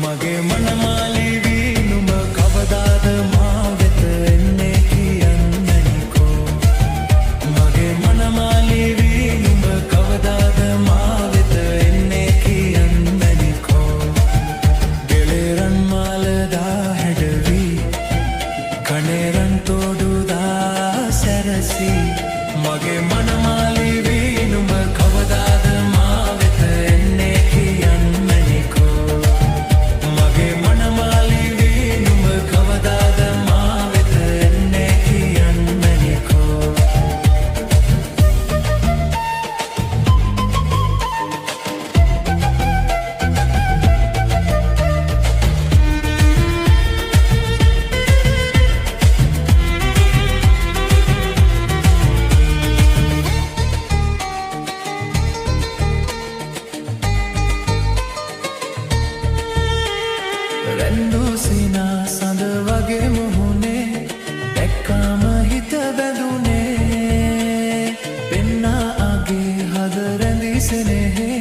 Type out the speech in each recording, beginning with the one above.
මගේ මනමාලි වී නුඹ කවදාද මා වෙත එන්නේ කියන්නනිකෝ මගේ මනමාලි වී නුඹ කවදාද මා වෙත එන්නේ කියන්නනිකෝ ගෙලෙරන් මාලදා හැඩවී කණෙරන් තෝඩුදා සැරසී මගේ මනමාලි වී නුඹ කවදාද මා වෙත එන්නේ කියන්නනිකෝ මගේ මනමාලි වී නුඹ කවදාද මා වෙත එන්නේ කියන්නනිකෝ රැන්දු සිනා සඳ වගේ මුහුණේ දැක්කාම හිත බැඳුනේ පෙන්නා අගේ හද රැඳි සෙනෙහේ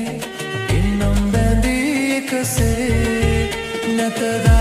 ඉන්නම් බැඳී එකසේ නැතදා